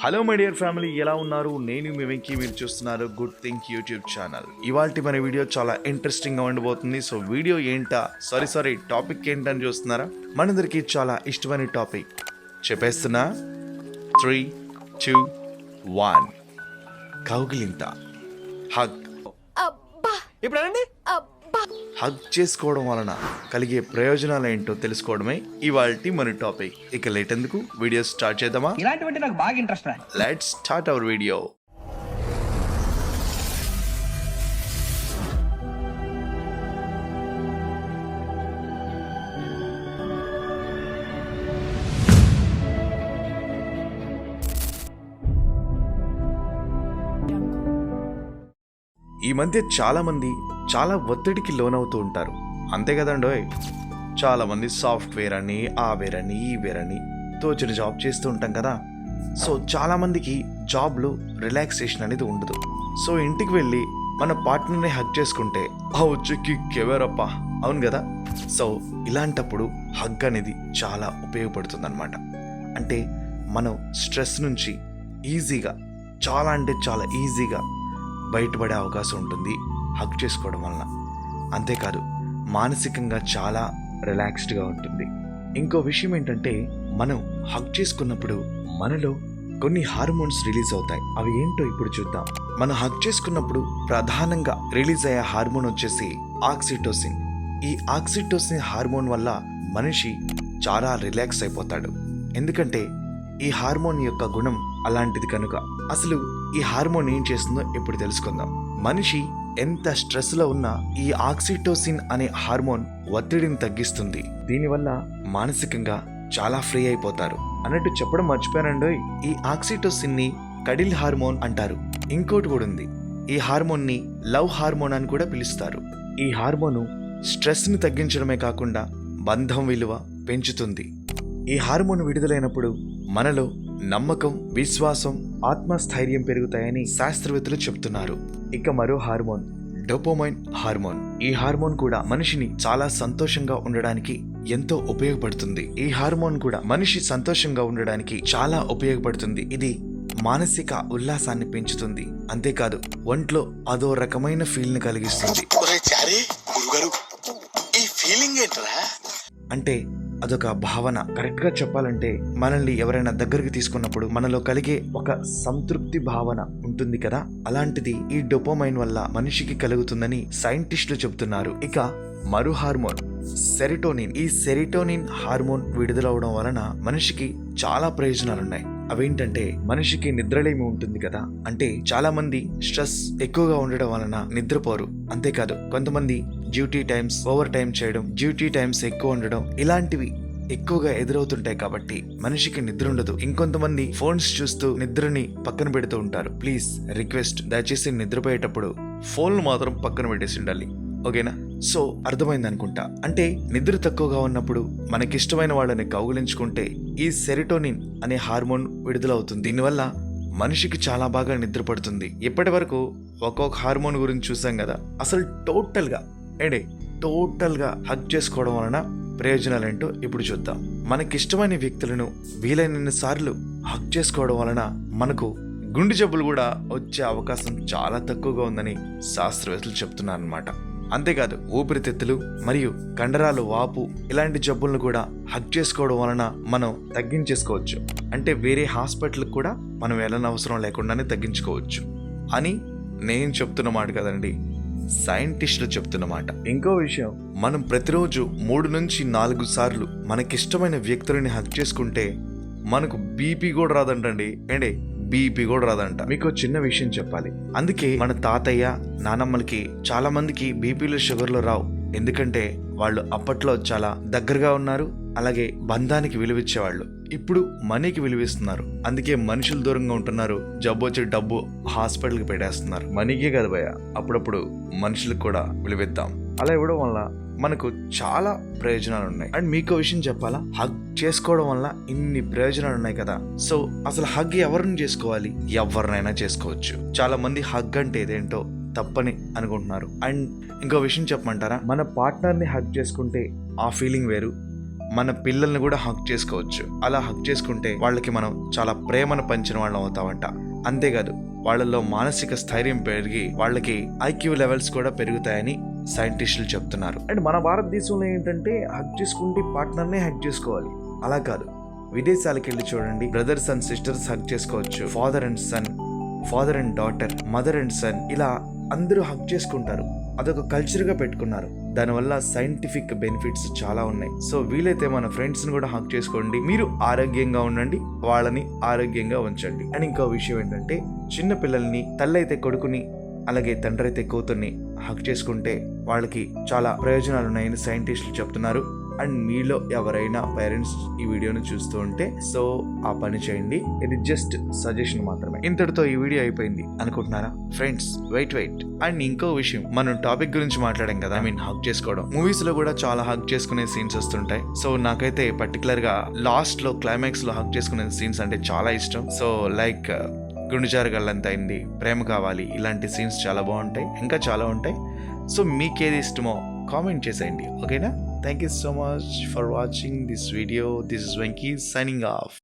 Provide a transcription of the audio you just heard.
Hello my dear family, ఎలా ఉన్నారు? నేను మీ వెంకీ, మీరు చూస్తున్నారు గుడ్ థింక్ యూట్యూబ్ ఛానల్. ఇవాల్టి మన వీడియో చాలా ఇంట్రెస్టింగ్గా ఉండబోతుంది. సో వీడియో ఏంటా, సారీ టాపిక్ ఏంటని చూస్తున్నారా? మనందరికీ చాలా ఇష్టమైన టాపిక్ చెప్పేస్తున్నా. 3, 2, 1 కౌగిలింత, హగ్. ఇప్పుడు అనండి. హగ్ చేసుకోవడం వలన కలిగే ప్రయోజనాలు ఏంటో తెలుసుకోవడమే ఇవాల్టి మన టాపిక్. ఇక లేట్ ఎందుకు, వీడియో స్టార్ట్ చేద్దామా? ఇలాంటివంటే నాకు బాగా ఇంట్రెస్ట్ రా. Let's start our video. ఈ మధ్య చాలా మంది చాలా ఒత్తిడికి లోనవుతూ ఉంటారు, అంతే కదండోయ్. చాలా మంది సాఫ్ట్వేర్ అని, ఆ వేరని, ఈ వేరని తోచిన జాబ్ చేస్తూ ఉంటాం కదా. సో చాలా మందికి జాబ్లో రిలాక్సేషన్ అనేది ఉండదు. సో ఇంటికి వెళ్ళి మన పార్ట్నర్ని హగ్ చేసుకుంటే ఆ వచ్చి కెవరప్ప, అవును కదా. సో ఇలాంటప్పుడు హగ్ అనేది చాలా ఉపయోగపడుతుంది అనమాట. అంటే మనం స్ట్రెస్ నుంచి ఈజీగా, చాలా అంటే చాలా ఈజీగా బయటపడే అవకాశం ఉంటుంది హగ్ చేసుకోవడం వలన. అంతేకాదు, మానసికంగా చాలా రిలాక్స్డ్గా ఉంటుంది. ఇంకో విషయం ఏంటంటే, మనం హగ్ చేసుకున్నప్పుడు మనలో కొన్ని హార్మోన్స్ రిలీజ్ అవుతాయి. అవి ఏంటో ఇప్పుడు చూద్దాం. మనం హగ్ చేసుకున్నప్పుడు ప్రధానంగా రిలీజ్ అయ్యే హార్మోన్ వచ్చేసి ఆక్సిటోసిన్. ఈ ఆక్సిటోసిన్ హార్మోన్ వల్ల మనిషి చాలా రిలాక్స్ అయిపోతాడు. ఎందుకంటే ఈ హార్మోన్ యొక్క గుణం అలాంటిది కనుక. అసలు ఈ హార్మోన్ ఏం చేస్తుందో ఇప్పుడు తెలుసుకుందాం. మనిషి ఎంత స్ట్రెస్ లో ఉన్నా ఈ ఆక్సిటోసిన్ అనే హార్మోన్ ఒత్తిడిని తగ్గిస్తుంది. దీనివల్ల మానసికంగా చాలా ఫ్రీ అయిపోతారు. అన్నట్టు చెప్పడం మర్చిపోయానండి, ఈ ఆక్సిటోసిన్ ని కడిల్ హార్మోన్ అంటారు. ఇంకోటి కూడా ఉంది, ఈ హార్మోన్ ని లవ్ హార్మోన్ అని కూడా పిలుస్తారు. ఈ హార్మోను స్ట్రెస్ ని తగ్గించడమే కాకుండా బంధం విలువ పెంచుతుంది. ఈ హార్మోన్ విడుదలైనప్పుడు మనలో నమ్మకం, విశ్వాసం, ఆత్మస్థైర్యం పెరుగుతాయని శాస్త్రవేత్తలు చెప్తున్నారు. ఇక మరో హార్మోన్ డోపమైన్ హార్మోన్. ఈ హార్మోన్ కూడా మనిషిని చాలా సంతోషంగా ఉండడానికి ఎంతో ఉపయోగపడుతుంది. ఈ హార్మోన్ కూడా మనిషి సంతోషంగా ఉండడానికి చాలా ఉపయోగపడుతుంది. ఇది మానసిక ఉల్లాసాన్ని పెంచుతుంది. అంతేకాదు, ఒంట్లో అదో రకమైన ఫీల్ ని కలిగిస్తుంది. అంటే అదొక భావన. కరెక్ట్ గా చెప్పాలంటే, మనల్ని ఎవరైనా దగ్గరికి తీసుకున్నప్పుడు మనలో కలిగే ఒక సంతృప్తి భావన ఉంటుంది కదా, అలాంటిది ఈ డోపమైన్ వల్ల మనిషికి కలుగుతుందని సైంటిస్టులు చెబుతున్నారు. ఇక మరో హార్మోన్ సెరిటోనిన్. ఈ సెరిటోనిన్ హార్మోన్ విడుదలవడం వలన మనిషికి చాలా ప్రయోజనాలున్నాయి. అవేంటంటే, మనిషికి నిద్రలేమి ఉంటుంది కదా, అంటే చాలా మంది స్ట్రెస్ ఎక్కువగా ఉండడం వలన నిద్రపోరు. అంతేకాదు, కొంతమంది డ్యూటీ టైమ్స్ ఓవర్ టైం చేయడం, డ్యూటీ టైమ్స్ ఎక్కువ ఉండడం, ఇలాంటివి ఎక్కువగా ఎదురవుతుంటాయి కాబట్టి మనిషికి నిద్ర ఉండదు. ఇంకొంతమంది ఫోన్స్ చూస్తూ నిద్రని పక్కన పెడుతూ ఉంటారు. ప్లీజ్ రిక్వెస్ట్, దయచేసి నిద్రపోయేటప్పుడు ఫోన్లు మాత్రం పక్కన పెట్టేసి ఉండాలి, ఓకేనా? సో అర్థమైంది అనుకుంటా. అంటే నిద్ర తక్కువగా ఉన్నప్పుడు మనకిష్టమైన వాళ్ళని కౌగిలించుకుంటే ఈ సెరిటోనిన్ అనే హార్మోన్ విడుదలవుతుంది. దీనివల్ల మనిషికి చాలా బాగా నిద్ర పడుతుంది. ఇప్పటి వరకు ఒక్కొక్క హార్మోన్ గురించి చూసాం కదా. అసలు టోటల్గా హగ్ చేసుకోవడం వలన ప్రయోజనాలు ఏంటో ఇప్పుడు చూద్దాం. మనకిష్టమైన వ్యక్తులను వీలైనన్ని సార్లు హగ్ చేసుకోవడం వలన మనకు గుండె జబ్బులు కూడా వచ్చే అవకాశం చాలా తక్కువగా ఉందని శాస్త్రవేత్తలు చెప్తున్నారు అన్నమాట. అంతేకాదు, ఊపిరితిత్తులు మరియు కండరాలు వాపు ఇలాంటి జబ్బులను కూడా హగ్ చేసుకోవడం వలన మనం తగ్గించేసుకోవచ్చు. అంటే వేరే హాస్పిటల్కి కూడా మనం వెళ్ళనవసరం లేకుండానే తగ్గించుకోవచ్చు అని నేను చెప్తున్న మాట కదండి, సైంటిస్టులు చెప్తున్నమాట. ఇంకో విషయం, మనం ప్రతిరోజు 3 నుంచి 4 సార్లు మనకిష్టమైన వ్యక్తులని హగ్ చేసుకుంటే మనకు బీపీ కూడా రాదంటండి. బీపీ కూడా రాదంట. మీకు చిన్న విషయం చెప్పాలి. అందుకే మన తాతయ్య, నానమ్మలకి చాలా మందికి బీపీలు, షుగర్లు రావు. ఎందుకంటే వాళ్ళు అప్పట్లో చాలా దగ్గరగా ఉన్నారు, అలాగే బంధానికి విలువిచ్చేవాళ్ళు. ఇప్పుడు మనీకి విలువిస్తున్నారు. అందుకే మనుషులు దూరంగా ఉంటున్నారు. జబ్బు వచ్చి డబ్బు హాస్పిటల్కి పెట్టేస్తున్నారు. మనీకే కదా భయ, అప్పుడప్పుడు మనుషులకు కూడా విలువిద్దాం. అలా ఇవ్వడం వల్ల మనకు చాలా ప్రయోజనాలు ఉన్నాయి. అండ్ మీకు విషయం చెప్పాలా, హగ్ చేసుకోవడం వల్ల ఇన్ని ప్రయోజనాలు ఉన్నాయి కదా. సో అసలు హగ్ ఎవరిని చేసుకోవాలి? ఎవరినైనా చేసుకోవచ్చు. చాలా మంది హగ్ అంటే ఏదేంటో తప్పని అనుకుంటున్నారు. అండ్ ఇంకో విషయం చెప్పమంటారా, మన పార్ట్నర్ని హగ్ చేసుకుంటే ఆ ఫీలింగ్ వేరు, మన పిల్లల్ని కూడా హక్ చేసుకోవచ్చు. అలా హక్ చేసుకుంటే వాళ్ళకి మనం చాలా ప్రేమను పంచిన వాళ్ళం అవుతామంట. అంతేకాదు వాళ్ళలో మానసిక స్థైర్యం పెరిగి వాళ్ళకి ఐక్యూ లెవెల్స్ కూడా పెరుగుతాయని సైంటిస్టులు చెప్తున్నారు. అండ్ మన భారతదేశంలో ఏంటంటే హక్ చేసుకుంటే పార్ట్నర్నే హక్ చేసుకోవాలి, అలా కాదు. విదేశాలకు వెళ్ళి చూడండి, బ్రదర్స్ అండ్ సిస్టర్స్ హక్ చేసుకోవచ్చు, father and son, father and daughter, mother and son, ఇలా అందరూ హక్ చేసుకుంటారు. అదొక కల్చర్గా పెట్టుకున్నారు. దానివల్ల సైంటిఫిక్ బెనిఫిట్స్ చాలా ఉన్నాయి. సో వీలైతే మన ఫ్రెండ్స్ని కూడా హక్ చేసుకోండి. మీరు ఆరోగ్యంగా ఉండండి, వాళ్ళని ఆరోగ్యంగా ఉంచండి. అండ్ ఇంకో విషయం ఏంటంటే, చిన్న పిల్లల్ని, తల్లి అయితే కొడుకుని, అలాగే తండ్రి అయితే కూతుర్ని హక్ చేసుకుంటే వాళ్ళకి చాలా ప్రయోజనాలు ఉన్నాయని సైంటిస్టులు చెప్తున్నారు. అండ్ మీలో ఎవరైనా పేరెంట్స్ ఈ వీడియోను చూస్తూ ఉంటే సో ఆ పని చేయండి. ఇది జస్ట్ సజెషన్ మాత్రమే. ఇంతటితో ఈ వీడియో అయిపోయింది అనుకుంటున్నారా ఫ్రెండ్స్? వెయిట్. అండ్ ఇంకో విషయం, మనం టాపిక్ గురించి మాట్లాడాం కదా, హగ్ చేసుకోవడం. మూవీస్ లో కూడా చాలా హగ్ చేసుకునే సీన్స్ వస్తుంటాయి. సో నాకైతే పర్టికులర్ గా లాస్ట్ లో క్లైమాక్స్ లో హగ్ చేసుకునే సీన్స్ అంటే చాలా ఇష్టం. సో లైక్ గుండెజారు గల్లంత అయింది, ప్రేమ కావాలి, ఇలాంటి సీన్స్ చాలా బాగుంటాయి, ఇంకా చాలా ఉంటాయి. సో మీకేది ఇష్టమో కామెంట్ చేసేయండి, ఓకేనా? Thank you so much for watching this video. This is Venki signing off.